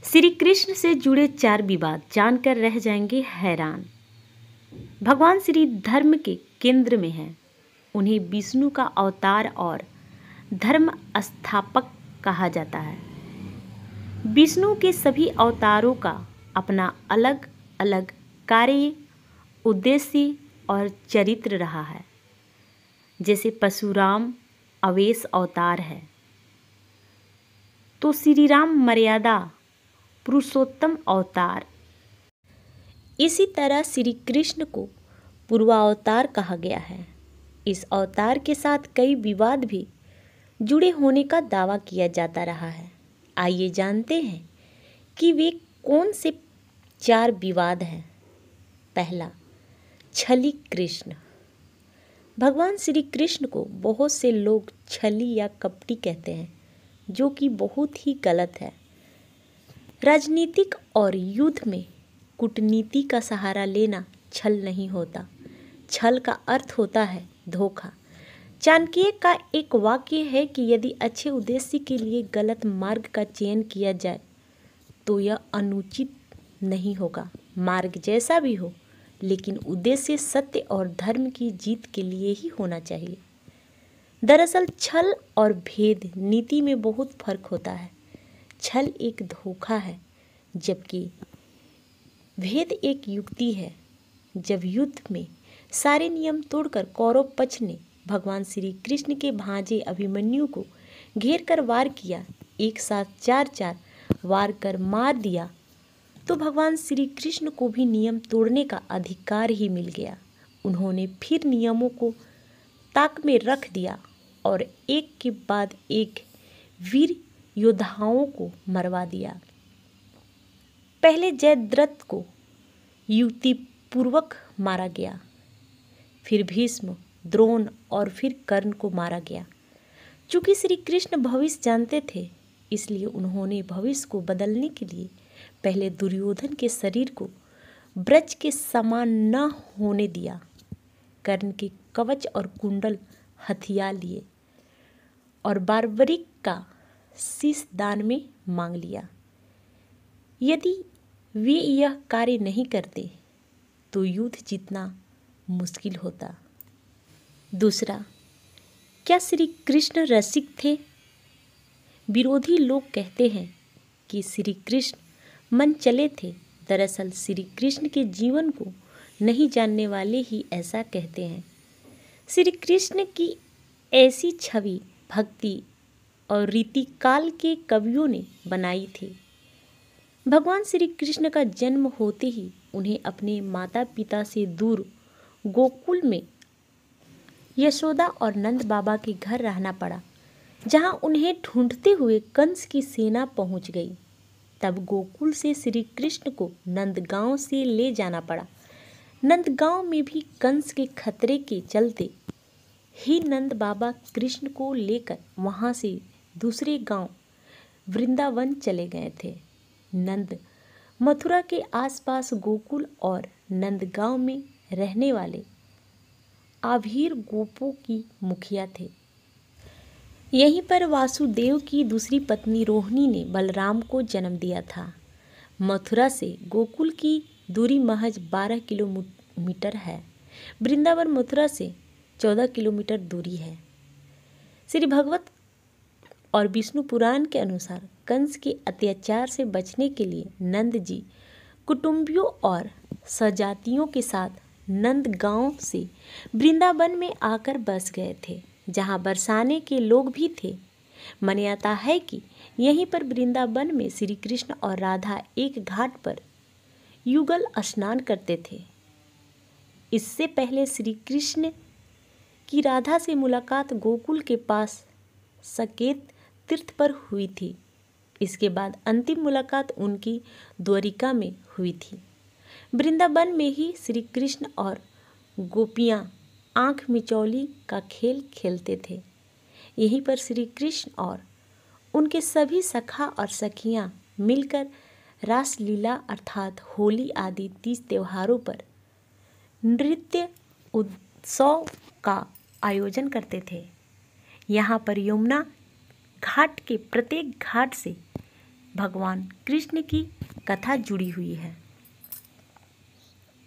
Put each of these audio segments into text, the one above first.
श्री कृष्ण से जुड़े 4 विवाद जानकर रह जाएंगे हैरान। भगवान श्री धर्म के केंद्र में हैं। उन्हें विष्णु का अवतार और धर्म स्थापक कहा जाता है। विष्णु के सभी अवतारों का अपना अलग अलग कार्य, उद्देश्य और चरित्र रहा है। जैसे परशुराम अवेश अवतार है तो श्री राम मर्यादा पुरुषोत्तम अवतार। इसी तरह श्री कृष्ण को पूर्वावतार कहा गया है। इस अवतार के साथ कई विवाद भी जुड़े होने का दावा किया जाता रहा है। आइए जानते हैं कि वे कौन से 4 विवाद हैं। पहला, छली कृष्ण। भगवान श्री कृष्ण को बहुत से लोग छली या कपटी कहते हैं, जो कि बहुत ही गलत है। राजनीतिक और युद्ध में कूटनीति का सहारा लेना छल नहीं होता। छल का अर्थ होता है धोखा। चाणक्य का एक वाक्य है कि यदि अच्छे उद्देश्य के लिए गलत मार्ग का चयन किया जाए तो यह अनुचित नहीं होगा। मार्ग जैसा भी हो, लेकिन उद्देश्य सत्य और धर्म की जीत के लिए ही होना चाहिए। दरअसल छल और भेद नीति में बहुत फर्क होता है। छल एक धोखा है, जबकि भेद एक युक्ति है। जब युद्ध में सारे नियम तोड़कर कौरव पक्ष ने भगवान श्री कृष्ण के भांजे अभिमन्यु को घेर कर वार किया, एक साथ 4 वार कर मार दिया, तो भगवान श्री कृष्ण को भी नियम तोड़ने का अधिकार ही मिल गया। उन्होंने फिर नियमों को ताक में रख दिया और एक के बाद एक वीर योद्धाओं को मरवा दिया। पहले जयद्रथ को युक्तिपूर्वक मारा गया, फिर भीष्म, द्रोण और फिर कर्ण को मारा गया। चूंकि श्री कृष्ण भविष्य जानते थे, इसलिए उन्होंने भविष्य को बदलने के लिए पहले दुर्योधन के शरीर को ब्रज के समान न होने दिया। कर्ण के कवच और कुंडल हथिया लिए और बार्बरिक का शीश दान में मांग लिया। यदि वे यह कार्य नहीं करते तो युद्ध जीतना मुश्किल होता। दूसरा, क्या श्री कृष्ण रसिक थे? विरोधी लोग कहते हैं कि श्री कृष्ण मन चले थे। दरअसल श्री कृष्ण के जीवन को नहीं जानने वाले ही ऐसा कहते हैं। श्री कृष्ण की ऐसी छवि भक्ति और रीतिकाल के कवियों ने बनाई थी। भगवान श्री कृष्ण का जन्म होते ही उन्हें अपने माता पिता से दूर गोकुल में यशोदा और नंद बाबा के घर रहना पड़ा, जहां उन्हें ढूंढते हुए कंस की सेना पहुंच गई। तब गोकुल से श्री कृष्ण को नंदगांव से ले जाना पड़ा। नंदगांव में भी कंस के खतरे के चलते ही नंद बाबा कृष्ण को लेकर वहां से दूसरे गांव वृंदावन चले गए थे। नंद मथुरा के आसपास गोकुल और नंदगांव में रहने वाले आभीर गोपों की मुखिया थे। यहीं पर वासुदेव की दूसरी पत्नी रोहिणी ने बलराम को जन्म दिया था। मथुरा से गोकुल की दूरी महज 12 किलोमीटर है। वृंदावन मथुरा से 14 किलोमीटर दूरी है। श्री भगवत और विष्णु पुराण के अनुसार कंस के अत्याचार से बचने के लिए नंद जी कुटुंबियों और सजातियों के साथ नंदगांव से वृंदावन में आकर बस गए थे, जहां बरसाने के लोग भी थे। मान्यता है कि यहीं पर वृंदावन में श्री कृष्ण और राधा एक घाट पर युगल स्नान करते थे। इससे पहले श्री कृष्ण की राधा से मुलाकात गोकुल के पास साकेत तीर्थ पर हुई थी। इसके बाद अंतिम मुलाकात उनकी द्वारिका में हुई थी। वृंदावन में ही श्री कृष्ण और गोपियां आँख मिचौली का खेल खेलते थे। यहीं पर श्री कृष्ण और उनके सभी सखा और सखियां मिलकर रासलीला अर्थात होली आदि 30 त्योहारों पर नृत्य उत्सव का आयोजन करते थे। यहाँ पर यमुना घाट के प्रत्येक घाट से भगवान कृष्ण की कथा जुड़ी हुई है।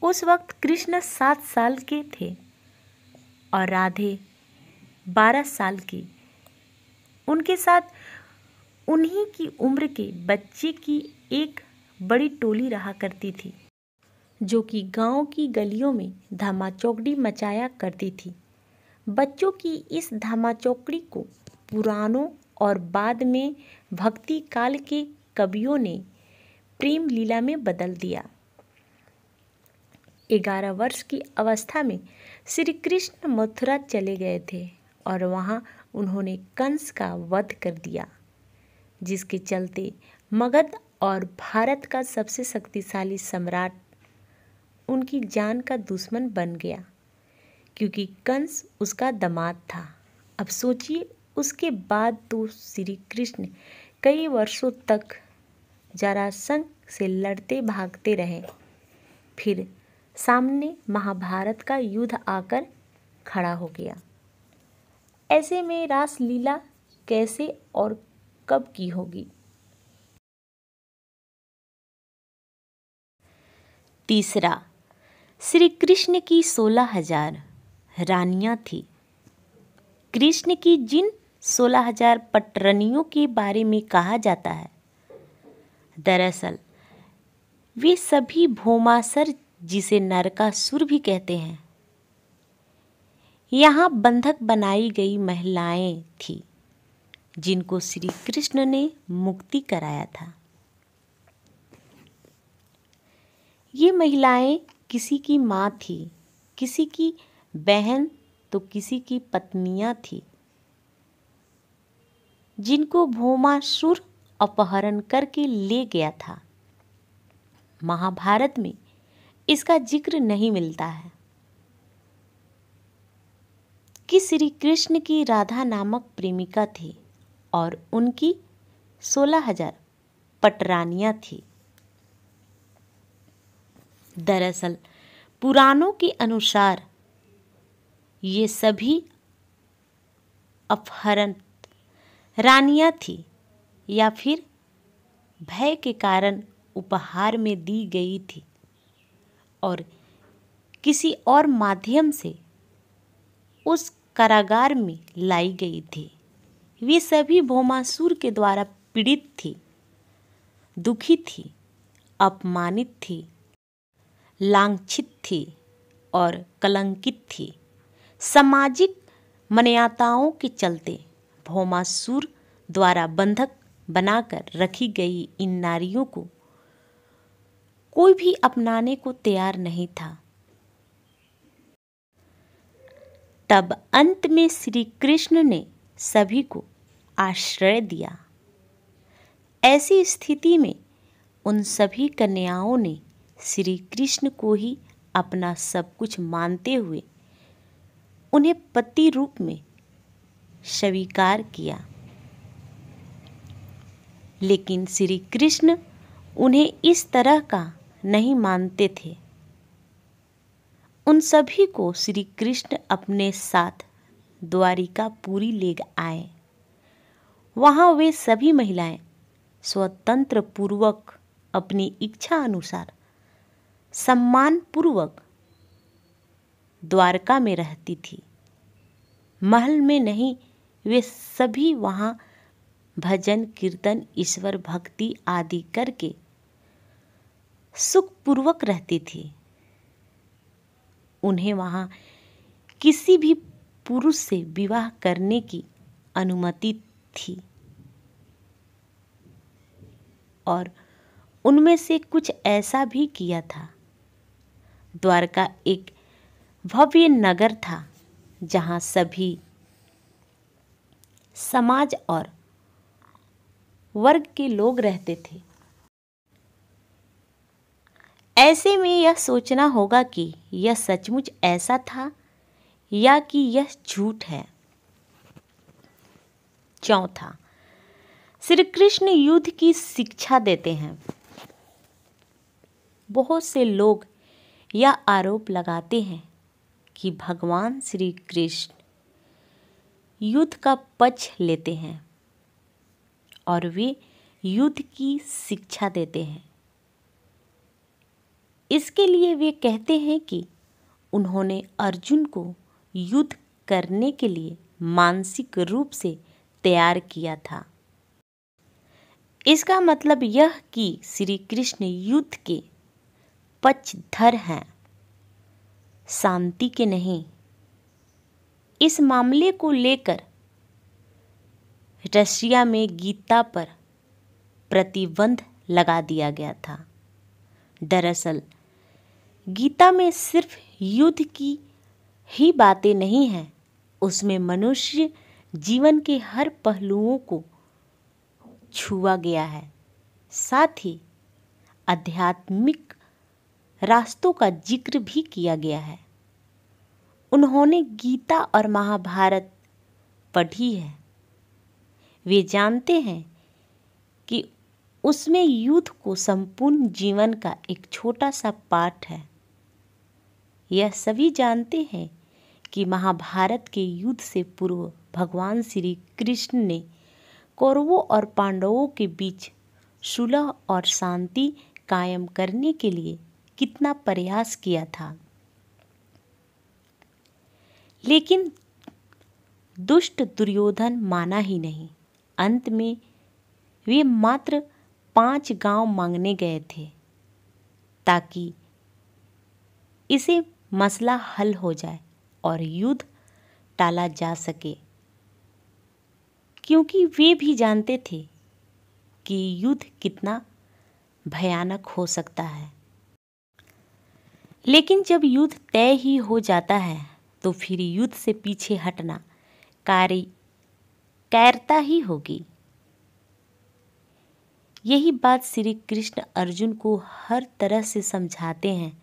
उस वक्त कृष्ण 7 साल के थे और राधे 12 साल की। उनके साथ उन्हीं की उम्र के बच्चे की एक बड़ी टोली रहा करती थी, जो कि गांव की गलियों में धमाचौकड़ी मचाया करती थी। बच्चों की इस धमाचौकड़ी को पुराणों और बाद में भक्ति काल के कवियों ने प्रेम लीला में बदल दिया। 11 वर्ष की अवस्था में श्री कृष्ण मथुरा चले गए थे और वहां उन्होंने कंस का वध कर दिया, जिसके चलते मगध और भारत का सबसे शक्तिशाली सम्राट उनकी जान का दुश्मन बन गया, क्योंकि कंस उसका दामाद था। अब सोचिए, उसके बाद तो श्री कृष्ण कई वर्षों तक जरासंध से लड़ते भागते रहे। फिर सामने महाभारत का युद्ध आकर खड़ा हो गया। ऐसे में रासलीला कैसे और कब की होगी? तीसरा, श्री कृष्ण की 16,000 रानियां थी। कृष्ण की जिन 16,000 पटरानियों के बारे में कहा जाता है, दरअसल वे सभी भौमासुर, जिसे नरकासुर भी कहते हैं, यहाँ बंधक बनाई गई महिलाएं थीं, जिनको श्री कृष्ण ने मुक्ति कराया था। ये महिलाएं किसी की माँ थी, किसी की बहन तो किसी की पत्नियां थी, जिनको भौमासुर अपहरण करके ले गया था। महाभारत में इसका जिक्र नहीं मिलता है कि श्री कृष्ण की राधा नामक प्रेमिका थी और उनकी 16,000 पटरानियां थी। दरअसल पुराणों के अनुसार ये सभी अपहरण रानियां थी या फिर भय के कारण उपहार में दी गई थी और किसी और माध्यम से उस कारागार में लाई गई थी। वे सभी भौमासुर के द्वारा पीड़ित थी, दुखी थी, अपमानित थी, लांछित थी और कलंकित थी। सामाजिक मान्यताओं के चलते भौमासुर द्वारा बंधक बनाकर रखी गई इन नारियों को कोई भी अपनाने को तैयार नहीं था। तब अंत में श्री कृष्ण ने सभी को आश्रय दिया। ऐसी स्थिति में उन सभी कन्याओं ने श्री कृष्ण को ही अपना सब कुछ मानते हुए उन्हें पति रूप में स्वीकार किया। लेकिन श्री कृष्ण उन्हें इस तरह का नहीं मानते थे। उन सभी को श्री कृष्ण अपने साथ द्वारिकापुरी ले आए। वहाँ वे सभी महिलाएं स्वतंत्र पूर्वक अपनी इच्छा अनुसार सम्मान पूर्वक द्वारका में रहती थी। महल में नहीं, वे सभी वहाँ भजन कीर्तन ईश्वर भक्ति आदि करके सुखपूर्वक रहती थी। उन्हें वहाँ किसी भी पुरुष से विवाह करने की अनुमति थी और उनमें से कुछ ऐसा भी किया था। द्वारका एक भव्य नगर था जहाँ सभी समाज और वर्ग के लोग रहते थे। ऐसे में यह सोचना होगा कि यह सचमुच ऐसा था या कि यह झूठ है। चौथा, श्री कृष्ण युद्ध की शिक्षा देते हैं। बहुत से लोग यह आरोप लगाते हैं कि भगवान श्री कृष्ण युद्ध का पक्ष लेते हैं और वे युद्ध की शिक्षा देते हैं। इसके लिए वे कहते हैं कि उन्होंने अर्जुन को युद्ध करने के लिए मानसिक रूप से तैयार किया था। इसका मतलब यह कि श्री कृष्ण युद्ध के पक्षधर हैं, शांति के नहीं। इस मामले को लेकर रशिया में गीता पर प्रतिबंध लगा दिया गया था। दरअसल गीता में सिर्फ युद्ध की ही बातें नहीं हैं, उसमें मनुष्य जीवन के हर पहलुओं को छुआ गया है। साथ ही आध्यात्मिक रास्तों का जिक्र भी किया गया है। उन्होंने गीता और महाभारत पढ़ी है। वे जानते हैं कि उसमें युद्ध को संपूर्ण जीवन का एक छोटा सा पार्ट है। यह सभी जानते हैं कि महाभारत के युद्ध से पूर्व भगवान श्री कृष्ण ने कौरवों और पांडवों के बीच सुलह और शांति कायम करने के लिए कितना प्रयास किया था। लेकिन दुष्ट दुर्योधन माना ही नहीं। अंत में वे मात्र 5 गांव मांगने गए थे ताकि इसे मसला हल हो जाए और युद्ध टाला जा सके, क्योंकि वे भी जानते थे कि युद्ध कितना भयानक हो सकता है। लेकिन जब युद्ध तय ही हो जाता है तो फिर युद्ध से पीछे हटना कायरता ही होगी। यही बात श्री कृष्ण अर्जुन को हर तरह से समझाते हैं।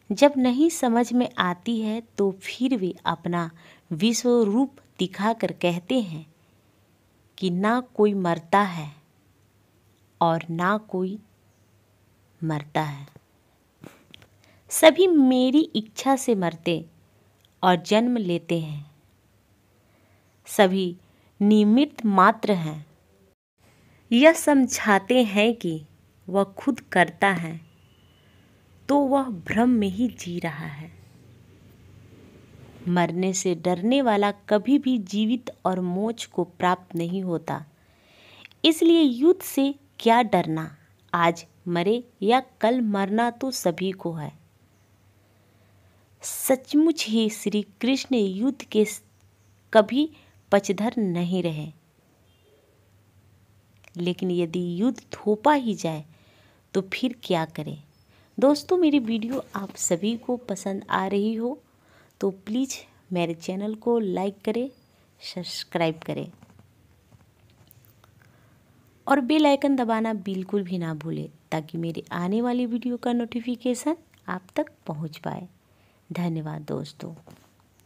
जब नहीं समझ में आती है तो फिर वे अपना विश्व रूप दिखाकर कहते हैं कि ना कोई मरता है और ना कोई मरता है, सभी मेरी इच्छा से मरते और जन्म लेते हैं, सभी निमित्त मात्र हैं। यह समझाते हैं कि वह खुद करता है तो वह भ्रम में ही जी रहा है। मरने से डरने वाला कभी भी जीवित और मोक्ष को प्राप्त नहीं होता। इसलिए युद्ध से क्या डरना, आज मरे या कल मरना तो सभी को है। सचमुच ही श्री कृष्ण युद्ध के कभी पक्षधर नहीं रहे। लेकिन यदि युद्ध थोपा ही जाए तो फिर क्या करें। दोस्तों, मेरी वीडियो आप सभी को पसंद आ रही हो तो प्लीज़ मेरे चैनल को लाइक करें, सब्सक्राइब करें और बेल आइकन दबाना बिल्कुल भी ना भूलें ताकि मेरी आने वाली वीडियो का नोटिफिकेशन आप तक पहुंच पाए। धन्यवाद दोस्तों।